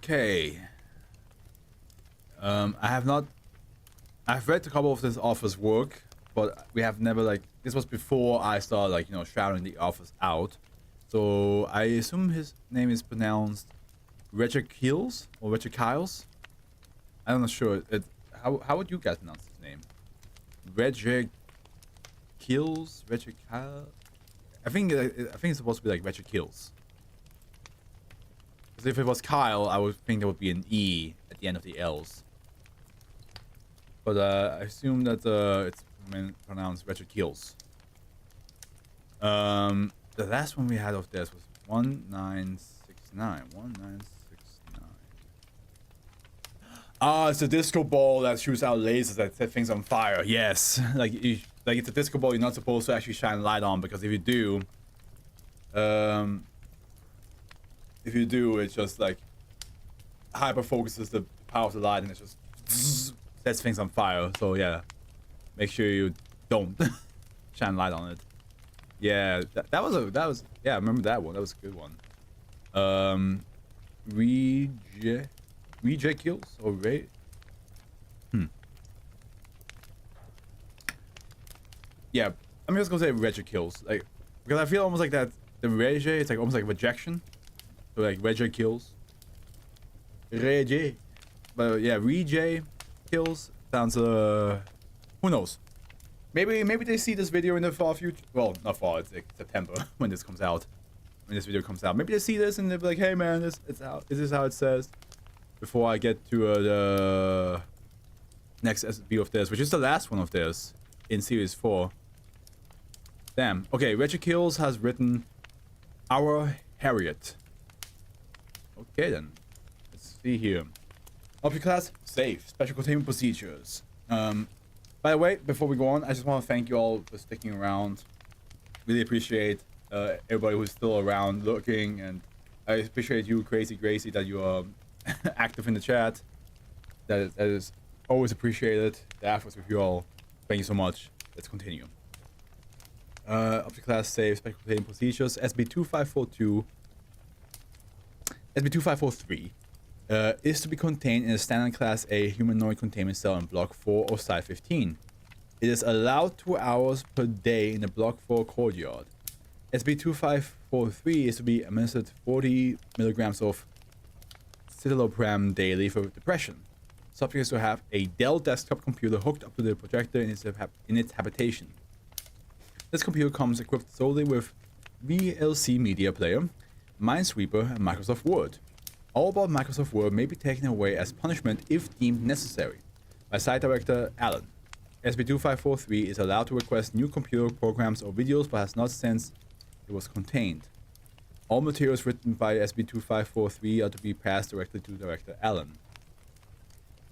Okay. I've read a couple of this author's work, but we have never, like, this was before I started, like, you know, shouting the authors out. So I assume his name is pronounced Richard Keels or Richard Kyles. I'm not sure. How would you guys pronounce his name? Richard Keels? Richard Kyle? I think it's supposed to be like Richard Keels. Because if it was Kyle, I would think there would be an E at the end of the L's. But I assume that it's pronounced Richard Keels. The last one we had of this was 1969. 1969. Ah, it's a disco ball that shoots out lasers that set things on fire. Yes, like it's a disco ball you're not supposed to actually shine light on, because if you do, it just like hyper focuses the power of the light and it just sets things on fire. So yeah, make sure you don't shine light on it. Yeah, that was yeah, I remember that one. That was a good one. Reject kills or Ray? Yeah, I'm just gonna say reject kills, like, because I feel almost like that the reject, it's like almost like rejection. So like reject kills. Reject. But yeah, reject kills sounds who knows? Maybe they see this video in the far future. Well, not far, it's like September when this comes out. When this video comes out. Maybe they see this and they'll be like, hey man, this is how it says. Before I get to the next SCP of this, which is the last one of this in series 4. Damn. Okay, Richard Kills has written Our Harriet. Okay then. Let's see here. Object class, safe. Special containment procedures. By the way, before we go on, I just want to thank you all for sticking around. Really appreciate everybody who's still around looking, and I appreciate you, Crazy Gracie, that you are active in the chat. That is always appreciated. The efforts with you all. Thank you so much. Let's continue. Object class safe, special containment procedures, SB2542. SB2543 is to be contained in a standard class A humanoid containment cell in Block 4 or Site 15. It is allowed 2 hours per day in the Block 4 courtyard. SB2543 is to be administered 40 milligrams of citalopram daily for depression. Subject is to have a Dell desktop computer hooked up to the projector in its habitation. This computer comes equipped solely with VLC media player, Minesweeper, and Microsoft Word. All about Microsoft Word may be taken away as punishment if deemed necessary by Site Director Allen. SB2543 is allowed to request new computer programs or videos, but has not since it was contained. All materials written by SB2543 are to be passed directly to Director Allen.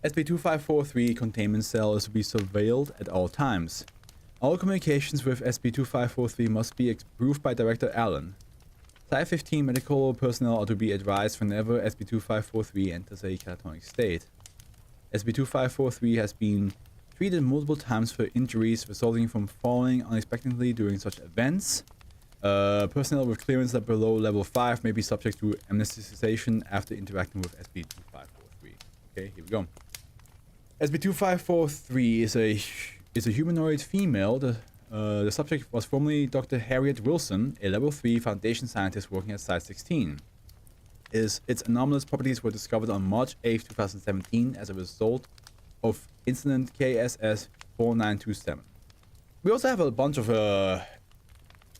SB2543 containment cell is to be surveilled at all times. All communications with SB2543 must be approved by Director Allen. Site 15 medical personnel are to be advised whenever SB2543 enters a catatonic state. SB2543 has been treated multiple times for injuries resulting from falling unexpectedly during such events. Personnel with clearance at below level 5 may be subject to amnesticization after interacting with SB2543. Okay, here we go. SB2543 is a humanoid female. The subject was formerly Dr. Harriet Wilson, a level 3 Foundation scientist working at Site 16. Its anomalous properties were discovered on March 8, 2017 as a result of incident KSS 4927. We also have a bunch of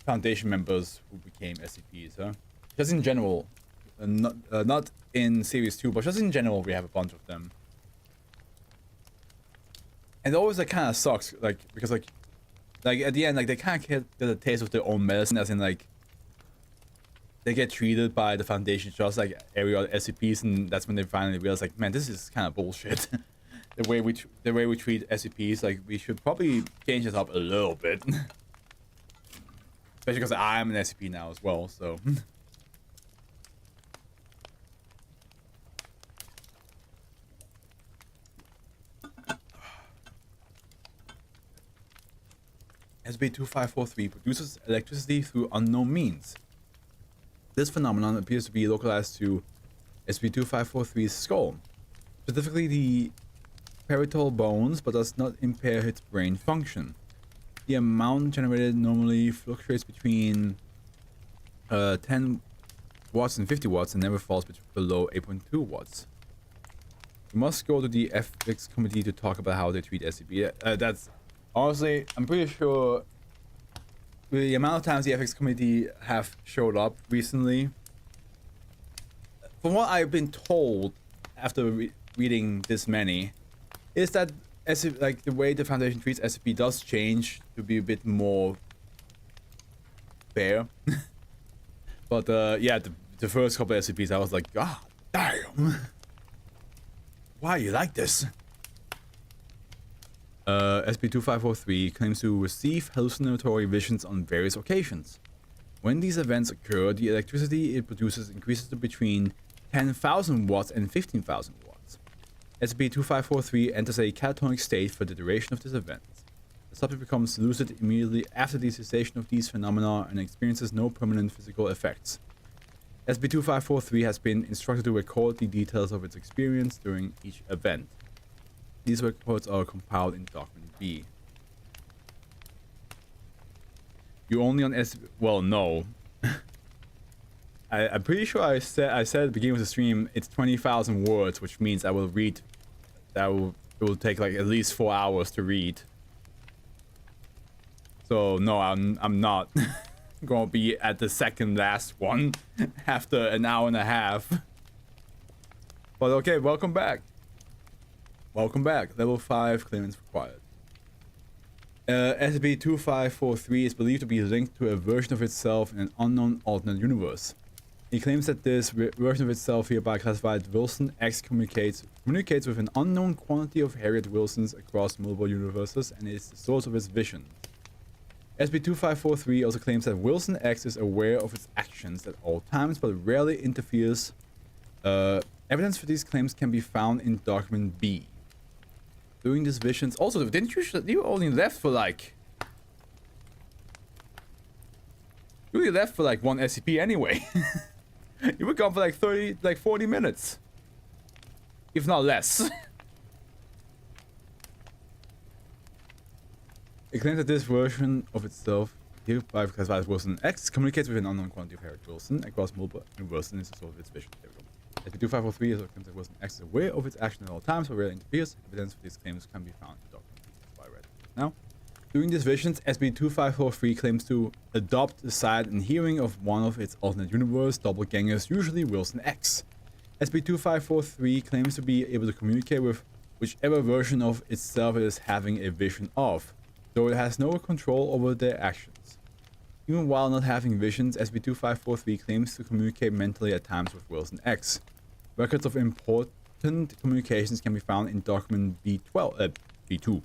Foundation members who became SCPs, huh? Just in general, not in Series 2, but just in general, we have a bunch of them. And it always like kind of sucks, like, because like at the end, like, they kind of get a taste of their own medicine, as in like they get treated by the Foundation just like every other SCPs, and that's when they finally realize, like, man, this is kind of bullshit. the way we treat SCPs, like, we should probably change this up a little bit. Especially because I'm an SCP now as well, so. SB2543 produces electricity through unknown means. This phenomenon appears to be localized to SCP-2543's skull, specifically the parietal bones, but does not impair its brain function. The amount generated normally fluctuates between 10 watts and 50 watts and never falls below 8.2 watts. You must go to the ethics committee to talk about how they treat SCP. That's honestly, I'm pretty sure the amount of times the ethics committee have showed up recently, from what I've been told after reading this many, is that like the way the Foundation treats SCP does change to be a bit more fair. But yeah, the first couple of SCPs, I was like, God damn, why are you like this? SCP-2543 claims to receive hallucinatory visions on various occasions. When these events occur, the electricity it produces increases to between 10,000 watts and 15,000 watts. SCP-2543 enters a catatonic state for the duration of this event. The subject becomes lucid immediately after the cessation of these phenomena and experiences no permanent physical effects. SCP-2543 has been instructed to record the details of its experience during each event. These records are compiled in document B. You only on well, no. I'm pretty sure I said at the beginning of the stream it's 20,000 words, which means I will read. It will take like at least 4 hours to read. So no, I'm not gonna be at the second last one after an hour and a half. But okay, welcome back. Welcome back. Level 5 clearance required. SCP-2543 is believed to be linked to a version of itself in an unknown alternate universe. He claims that this version of itself, hereby classified Wilson X, communicates with an unknown quantity of Harriet Wilsons across multiple universes and is the source of its vision. SCP-2543 also claims that Wilson X is aware of its actions at all times but rarely interferes. Evidence for these claims can be found in document B. During these visions, also, didn't you only left for like... You only left for like one SCP anyway. You were gone for like 40 minutes. If not less. It claims that this version of itself, hereby classified as Wilson X, communicates with an unknown quantity of Harriet Wilson across multiple universes and is the source of its vision. There we go. SCP-2543 is claims that Wilson X is aware of its action at all times, but rarely interferes. Evidence for these claims can be found in the document. That's why I read it now. During these visions, SCP-2543 claims to adopt the sight and hearing of one of its alternate universe doppelgangers, usually Wilson X. SCP-2543 claims to be able to communicate with whichever version of itself it is having a vision of, though it has no control over their actions. Even while not having visions, SCP-2543 claims to communicate mentally at times with Wilson X. Records of important communications can be found in document B2.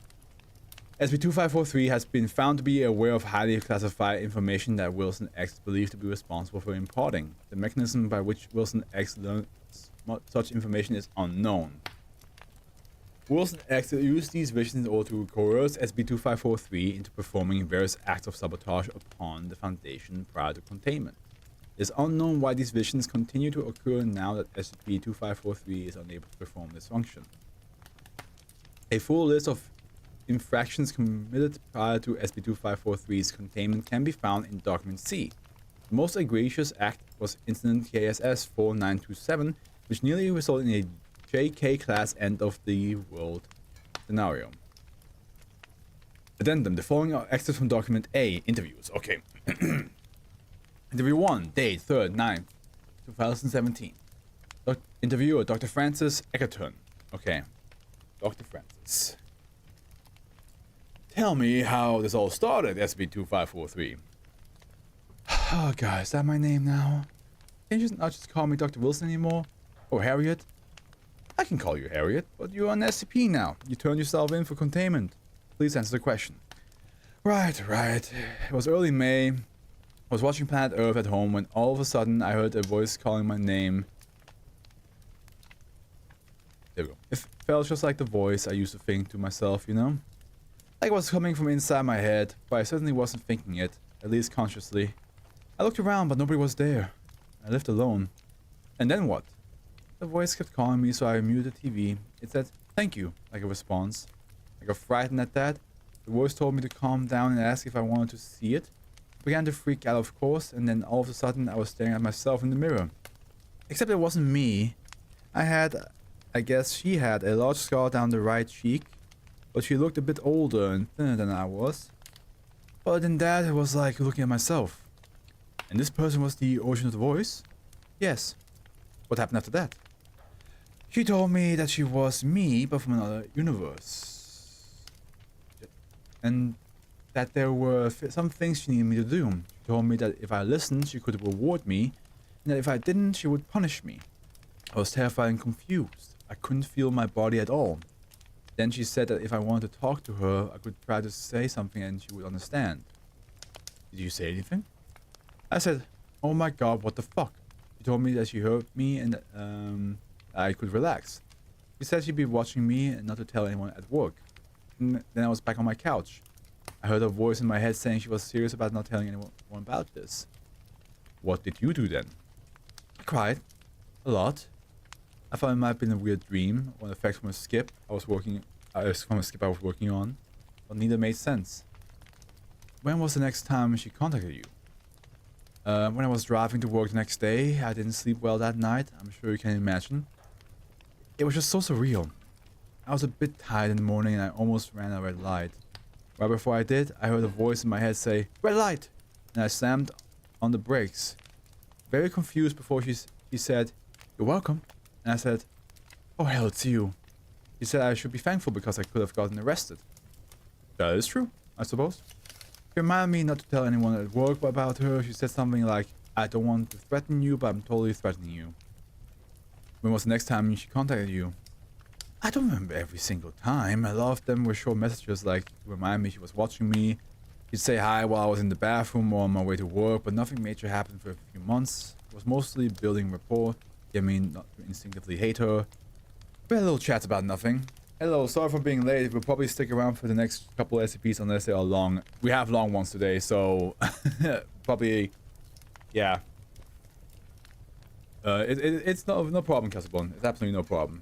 SCP-2543 has been found to be aware of highly classified information that Wilson X is believed to be responsible for imparting. The mechanism by which Wilson X learns such information is unknown. Wilson X used these visions in order to coerce SCP-2543 into performing various acts of sabotage upon the Foundation prior to containment. It is unknown why these visions continue to occur now that SCP-2543 is unable to perform this function. A full list of infractions committed prior to SCP-2543's containment can be found in document C. The most egregious act was Incident KSS 4927, which nearly resulted in a JK class end of the world scenario. Addendum: the following are excerpts from document A, interviews. Okay. Interview 1, date 3rd 9th 2017. Interviewer Dr. Francis Eckerton. Okay. Dr. Francis. Tell me how this all started, SCP-2543. Oh, guys, is that my name now? Can you not just call me Dr. Wilson anymore? Or Harriet? I can call you Harriet, but you're on SCP now. You turned yourself in for containment. Please answer the question. Right. It was early May. I was watching Planet Earth at home when all of a sudden I heard a voice calling my name. There we go. It felt just like the voice I used to think to myself, you know? Like it was coming from inside my head, but I certainly wasn't thinking it, at least consciously. I looked around, but nobody was there. I lived alone. And then what? The voice kept calling me, so I muted the TV. It said, "Thank you," like a response. I got frightened at that. The voice told me to calm down and ask if I wanted to see it. I began to freak out, of course, and then all of a sudden I was staring at myself in the mirror. Except it wasn't me. I guess she had a large scar down the right cheek, but she looked a bit older and thinner than I was. Other than that, it was like looking at myself. And this person was the origin of the voice? Yes. What happened after that? She told me that she was me, but from another universe. And that there were some things she needed me to do. She told me that if I listened, she could reward me, and that if I didn't, she would punish me. I was terrified and confused. I couldn't feel my body at all. Then she said that if I wanted to talk to her, I could try to say something and she would understand. Did you say anything? I said, "Oh my god, what the fuck?" She told me that she heard me and I could relax. She said she'd be watching me and not to tell anyone at work. And then I was back on my couch. I heard a voice in my head saying she was serious about not telling anyone about this. What did you do then? I cried. A lot. I thought it might have been a weird dream or an effect from a skip I was working on, but neither made sense. When was the next time she contacted you? When I was driving to work the next day. I didn't sleep well that night, I'm sure you can imagine. It was just so surreal. I was a bit tired in the morning and I almost ran a red light. Right before I did, I heard a voice in my head say, "Red light!" And I slammed on the brakes. Very confused before she said, "You're welcome." And I said, "Oh hell, it's you." She said I should be thankful because I could have gotten arrested. That is true, I suppose. She reminded me not to tell anyone at work about her. She said something like, "I don't want to threaten you, but I'm totally threatening you." When was the next time she contacted you? I don't remember every single time. A lot of them were short messages like to remind me she was watching me. She'd say hi while I was in the bathroom or on my way to work, but nothing major happened for a few months. It was mostly building rapport. I mean, not to instinctively hate her. We had a little chat about nothing. Hello, sorry for being late. We'll probably stick around for the next couple of SCPs unless they are long. We have long ones today, so probably, yeah. It's no problem, Casabon. It's absolutely no problem.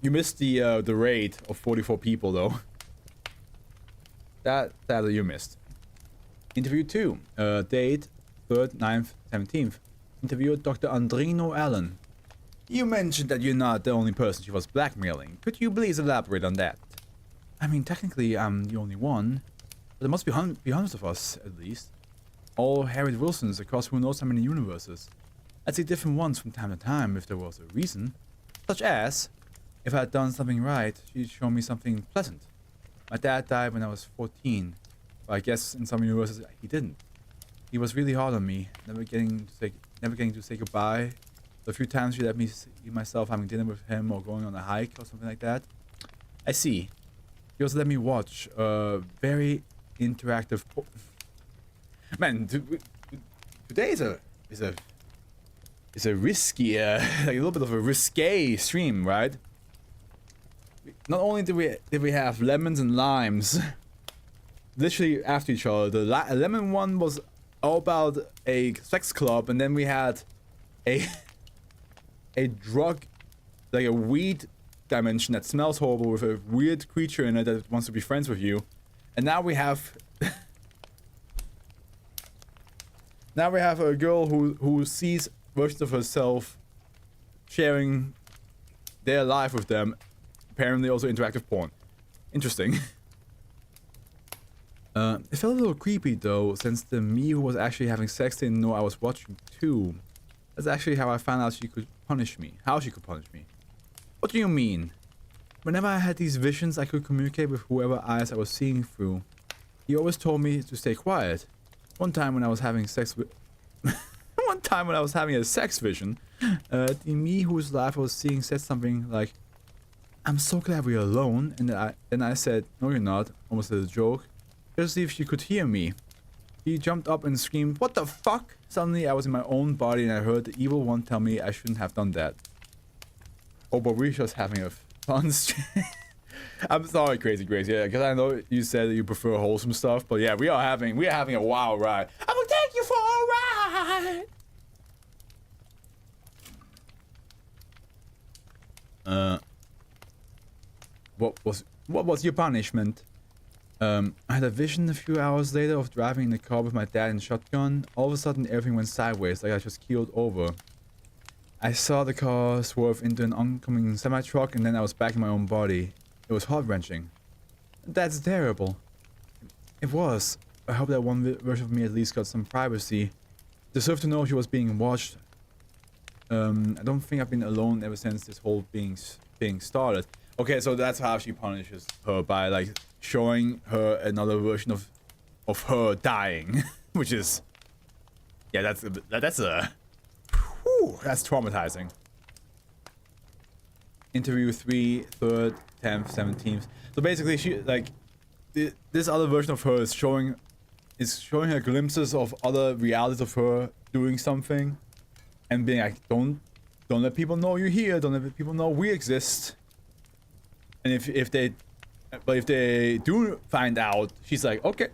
You missed the raid of 44 people though. That you missed. Interview 2. Date 3rd, 9th, 17th. Interviewer Dr. Andrino Allen. You mentioned that you're not the only person she was blackmailing. Could you please elaborate on that? I mean, technically I'm the only one, but there must be hundreds of us, at least. All Harriet Wilsons across who knows how many universes. I'd say different ones from time to time if there was a reason. Such as, if I had done something right, she'd show me something pleasant. My dad died when I was 14, but I guess in some universes he didn't. He was really hard on me, never getting to say goodbye. The few times she let me see myself having dinner with him or going on a hike or something like that. I see. He also let me watch very interactive. Man, today is a risky, like a little bit of a risque stream, right? Not only did we have lemons and limes, literally after each other. The lemon one was all about a sex club, and then we had a drug, like a weed dimension that smells horrible with a weird creature in it that wants to be friends with you, and now we have a girl who sees versions of herself sharing their life with them. Apparently also interactive porn. Interesting. It felt a little creepy though, since the me who was actually having sex didn't know I was watching too. That's actually how I found out she could punish me. How she could punish me. What do you mean? Whenever I had these visions, I could communicate with whoever eyes I was seeing through. He always told me to stay quiet. One time when I was having sex with... One time when I was having a sex vision, the me whose life I was seeing said something like, "I'm so glad we're alone," and then I said, "No you're not," almost as a joke, just to see if she could hear me. He jumped up and screamed, "What the fuck?" Suddenly I was in my own body and I heard the evil one tell me I shouldn't have done that. Oh, but we're just having a fun stream. I'm sorry, Crazy Grace, yeah, because I know you said that you prefer wholesome stuff, but yeah, we are having a wild ride. I will take you for a ride! What was your punishment? I had a vision a few hours later of driving in the car with my dad and shotgun. All of a sudden, everything went sideways, like I just keeled over. I saw the car swerve into an oncoming semi-truck, and then I was back in my own body. It was heart-wrenching. That's terrible. It was. I hope that one version of me at least got some privacy. Deserve to know she was being watched. I don't think I've been alone ever since this whole being started. Okay, so that's how she punishes her, by like showing her another version of her dying, which is, yeah, that's traumatizing. Interview 3, 3rd, 10th, 17th. So basically, she like this other version of her is showing her glimpses of other realities of her doing something, and being like, don't let people know you're here. Don't let people know we exist. And if they do find out, she's like, okay,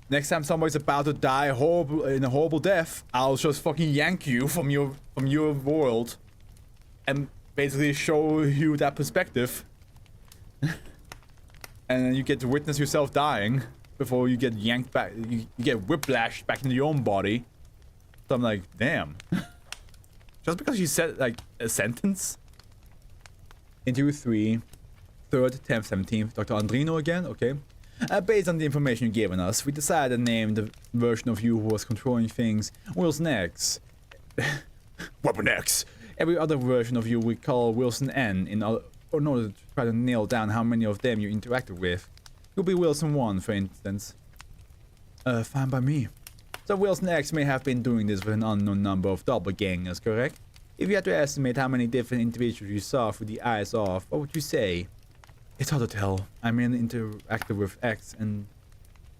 next time somebody's about to die in a horrible death, I'll just fucking yank you from your world, and basically show you that perspective, and then you get to witness yourself dying before you get yanked back. You get whiplashed back into your own body. So I'm like, damn. Just because you said like a sentence. Interview 3. 3rd, 10th, 17th, Dr. Andrino again, okay. Based on the information you've given us, we decided to name the version of you who was controlling things Wilson X. Weapon X. Every other version of you we call Wilson N in order to try to nail down how many of them you interacted with. You'll be Wilson 1, for instance. Fine by me. So Wilson X may have been doing this with an unknown number of doppelgangers, correct? If you had to estimate how many different individuals you saw through the eyes off, what would you say? It's hard to tell. I mainly interacted with X, and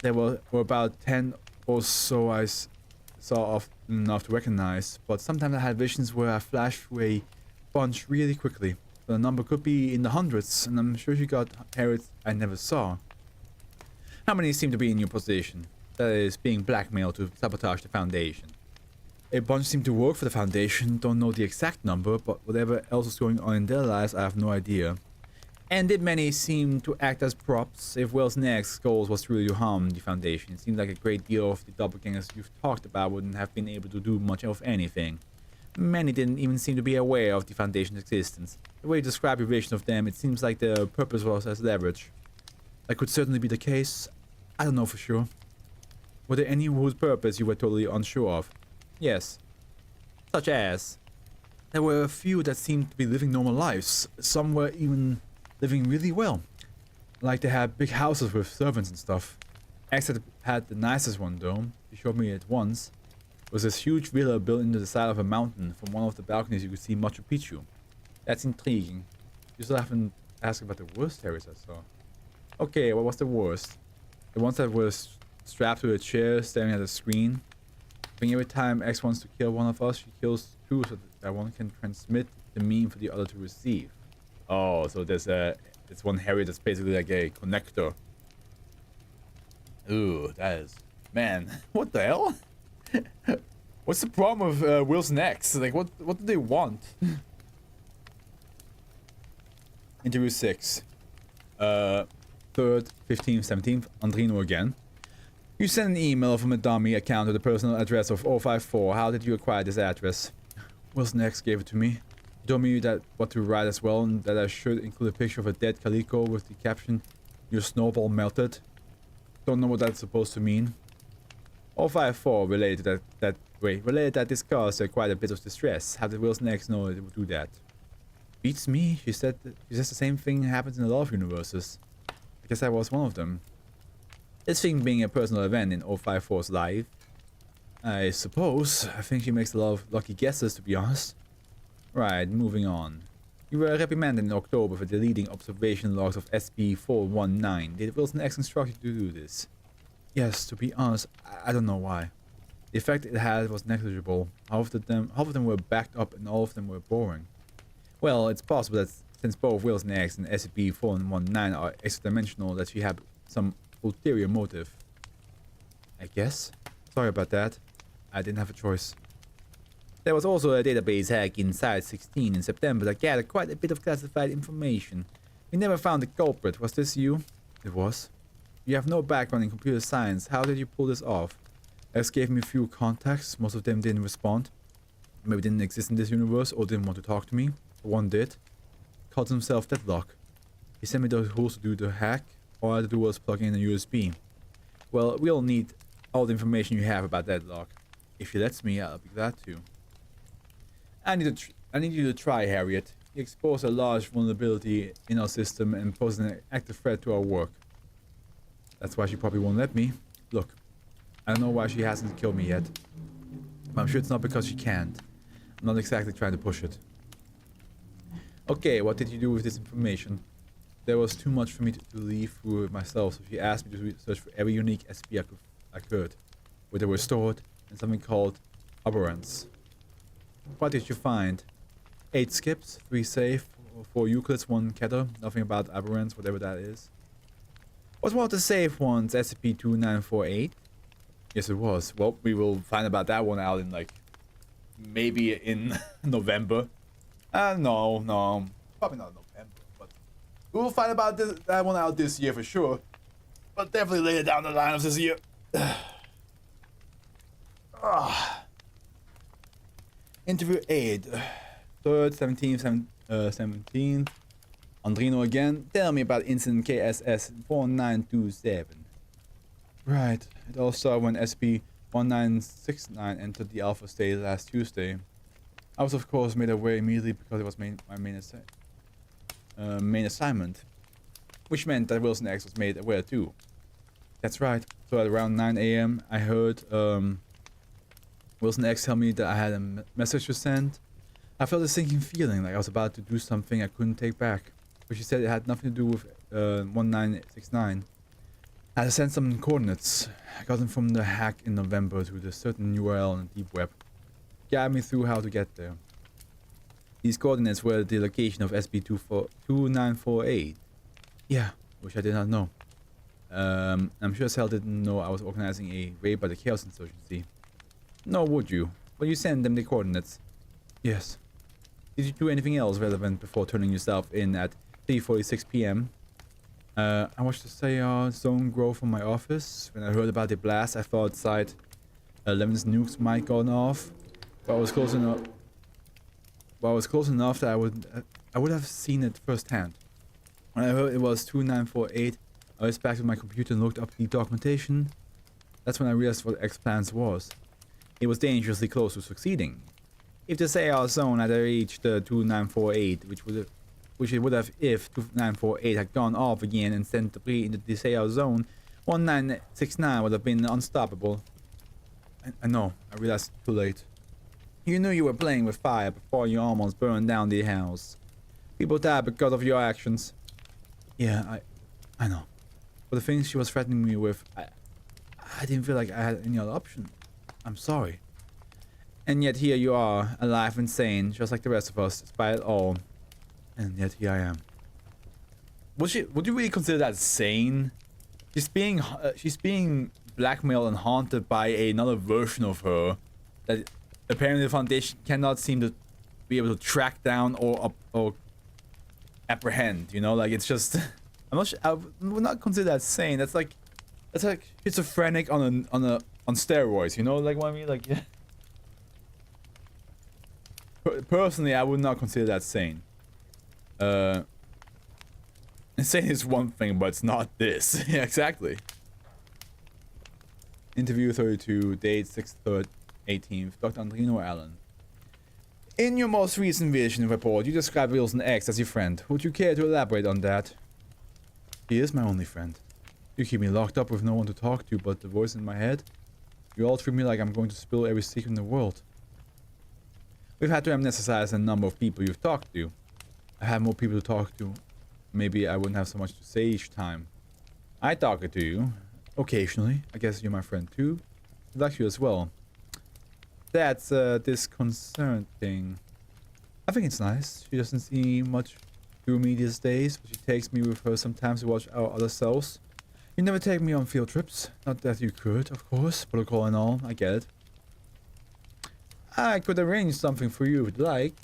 there were about 10 or so I saw often enough to recognize, but sometimes I had visions where I flashed through a bunch really quickly. The number could be in the hundreds, and I'm sure you got Harriet I never saw. How many seem to be in your position? That is, being blackmailed to sabotage the Foundation. A bunch seem to work for the Foundation, don't know the exact number, but whatever else is going on in their lives, I have no idea. And did many seem to act as props? If Will's next goal was truly to harm the Foundation, it seems like a great deal of the doppelgangers you've talked about wouldn't have been able to do much of anything. Many didn't even seem to be aware of the Foundation's existence. The way you describe your vision of them, it seems like their purpose was as leverage. That could certainly be the case. I don't know for sure. Were there any whose purpose you were totally unsure of? Yes. Such as? There were a few that seemed to be living normal lives. Some were even living really well. Like they had big houses with servants and stuff. X had the nicest one though. He showed me it once. It was this huge villa built into the side of a mountain. From one of the balconies you could see Machu Picchu. That's intriguing. You still haven't asked about the worst terrorists I saw. Okay, what was the worst? The ones that were strapped to a chair staring at a screen. I think every time X wants to kill one of us, she kills two so that one can transmit the meme for the other to receive. Oh, so there's one Harriet that's basically like a connector. Ooh, that is... Man, what the hell? What's the problem with Wilson X? Like, what do they want? Interview 6. 3rd, 15th, 17th, Andrino again. You sent an email from a dummy account to the personal address of 054. How did you acquire this address? Wilson X gave it to me. He told me that what to write as well, and that I should include a picture of a dead calico with the caption, "Your snowball melted." Don't know what that's supposed to mean. 054 related that this caused quite a bit of distress. How did Wilson X know it would do that? Beats me. She says the same thing happens in a lot of universes. I guess I was one of them. This thing being a personal event in 054's life, I suppose. I think she makes a lot of lucky guesses, to be honest. Right, moving on. You were reprimanded in October for deleting observation logs of SCP-419. Did Wilson X instruct you to do this? Yes, to be honest, I don't know why. The effect it had was negligible. Half of them were backed up and all of them were boring. Well, it's possible that since both Wilson X and SCP-419 are extra-dimensional, that she had some ulterior motive. I guess? Sorry about that. I didn't have a choice. There was also a database hack inside 16 in September that gathered quite a bit of classified information. We never found the culprit. Was this you? It was. You have no background in computer science. How did you pull this off? X gave me a few contacts. Most of them didn't respond. Maybe didn't exist in this universe or didn't want to talk to me. One did. Called himself Deadlock. He sent me the tools to do the hack. All I had to do was plug in a USB. Well, we'll need all the information you have about Deadlock. If he lets me, I'll be glad to. I need you to try, Harriet. He exposed a large vulnerability in our system and posed an active threat to our work. That's why she probably won't let me. Look, I don't know why she hasn't killed me yet. But I'm sure it's not because she can't. I'm not exactly trying to push it. Okay, what did you do with this information? There was too much for me to leaf through it myself, so she asked me to search for every unique SCP I could, where they were stored, and something called aberrants. What did you find? 8 skips, 3 safe, 4 Euclids, 1 Keter, nothing about aberrants, whatever that is. Was one of the safe ones SCP-2948? Yes, it was. Well, we will find about that one out in, like, maybe in November. No, probably not November, but we will find about that one out this year for sure. But definitely later down the line of this year. Interview 8. 3rd, 17th. Andrino again. Tell me about incident KSS 4927. Right. It all started when SCP-1969 entered the alpha state last Tuesday. I was of course made aware immediately because it was my main assignment. Which meant that Wilson X was made aware too. That's right. So at around 9 AM I heard Wilson X tell me that I had a message to send. I felt a sinking feeling like I was about to do something I couldn't take back. But she said it had nothing to do with 1969. I had to send some coordinates. I got them from the hack in November to the certain URL on the deep web. Guide me through how to get there. These coordinates were the location of SCP-2948. Yeah, which I did not know. I'm sure as hell didn't know I was organizing a raid by the Chaos Insurgency. Nor would you. But you sent them the coordinates. Yes. Did you do anything else relevant before turning yourself in at 3:46 PM? I watched the Sayar zone grow from my office. When I heard about the blast, I thought outside 11's nukes might gone off. But I was close enough. That I would have seen it firsthand. When I heard it was 2948, I went back to my computer and looked up the documentation. That's when I realized what X plans was. It was dangerously close to succeeding. If the Sayar zone had reached 2948, which it would have if 2948 had gone off again and sent debris into the Sayar zone, 1969 would have been unstoppable. I know, I realized too late. You knew you were playing with fire before you almost burned down the house. People died because of your actions. Yeah, I know. But the things she was threatening me with, I didn't feel like I had any other option. I'm sorry. And yet here you are, alive and sane, just like the rest of us, despite it all. And yet here I am. Would you really consider that sane? She's being blackmailed and haunted by another version of her that apparently the Foundation cannot seem to be able to track down or apprehend. You know, like it's just. I'm not sure. I would not consider that sane. That's like schizophrenic on steroids. You know, like what I mean? Like, yeah. Personally, I would not consider that sane. Insane is one thing, but it's not this. Yeah, exactly. Interview 32, date 6/3, 18th, Dr. Andrino Allen. In your most recent vision report, you described Wilson X as your friend. Would you care to elaborate on that? He is my only friend. You keep me locked up with no one to talk to but the voice in my head. You all treat me like I'm going to spill every secret in the world. We've had to amnesticize a number of people you've talked to. I have more people to talk to. Maybe I wouldn't have so much to say each time. I talk to you. Occasionally. I guess you're my friend too. I like you as well. That's disconcerting. I think it's nice. She doesn't see much through me these days, but she takes me with her sometimes to watch our other selves. You never take me on field trips. Not that you could, of course. Protocol and all. I get it. I could arrange something for you if you'd like.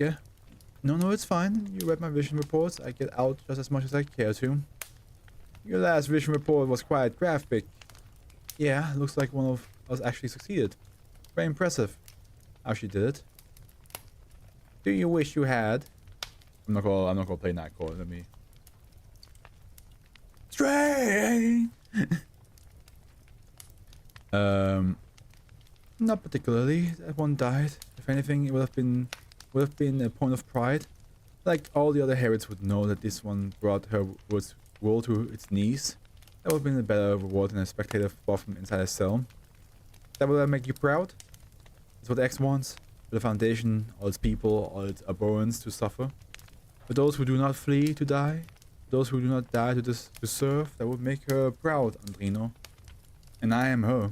No, it's fine. You read my vision reports. I get out just as much as I care to. Your last vision report was quite graphic. Yeah, looks like one of us actually succeeded. Very impressive how she did it. Do you wish you had? I'm not gonna play Nightcore. Let me. Stray. Not particularly. That one died. If anything, it would have been a point of pride. Like all the other Harriets would know that this one brought her world to its knees. That would have been a better reward than a spectator fought from inside a cell. That would make you proud. That's what X wants. For the Foundation, all its people, all its abhorrents to suffer. For those who do not flee to die, those who do not die to serve, that would make her proud, Andrino. And I am her.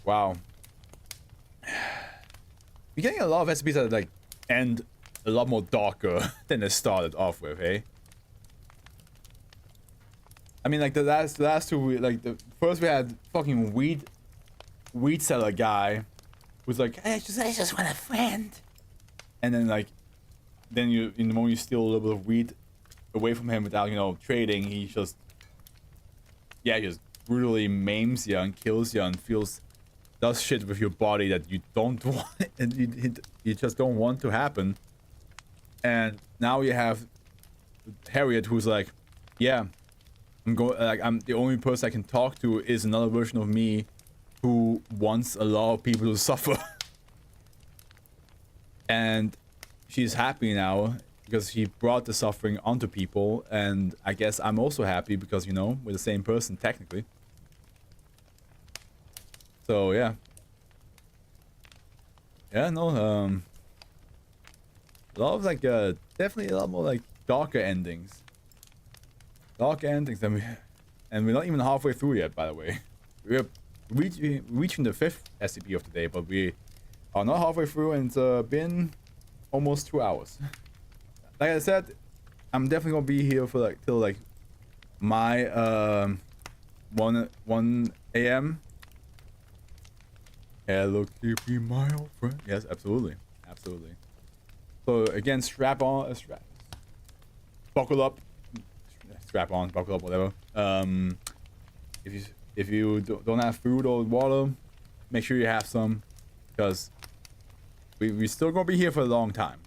Wow. You're getting a lot of SCPs that like end a lot more darker than they started off with, eh? I mean, like the last two, like the first we had fucking weed seller guy, who's like, I just want a friend, and then like, then in the moment you steal a little bit of weed away from him without trading, he just brutally maims you and kills you and does shit with your body that you don't want and you just don't want to happen. And now you have Harriet, who's like, yeah, I'm the only person I can talk to is another version of me who wants a lot of people to suffer. And she's happy now because she brought the suffering onto people, and I guess I'm also happy because we're the same person technically. So yeah, no, a lot of like definitely a lot more like darker endings. And we're not even halfway through yet, by the way. We're reaching the 5th SCP of the day, but we are not halfway through, and it's been almost 2 hours. Like I said, I'm definitely gonna be here for like till like my 1 a.m. Hello Kitty, my old friend. Yes, absolutely. So again, buckle up, whatever. If you don't have food or water, make sure you have some, because we're still gonna be here for a long time.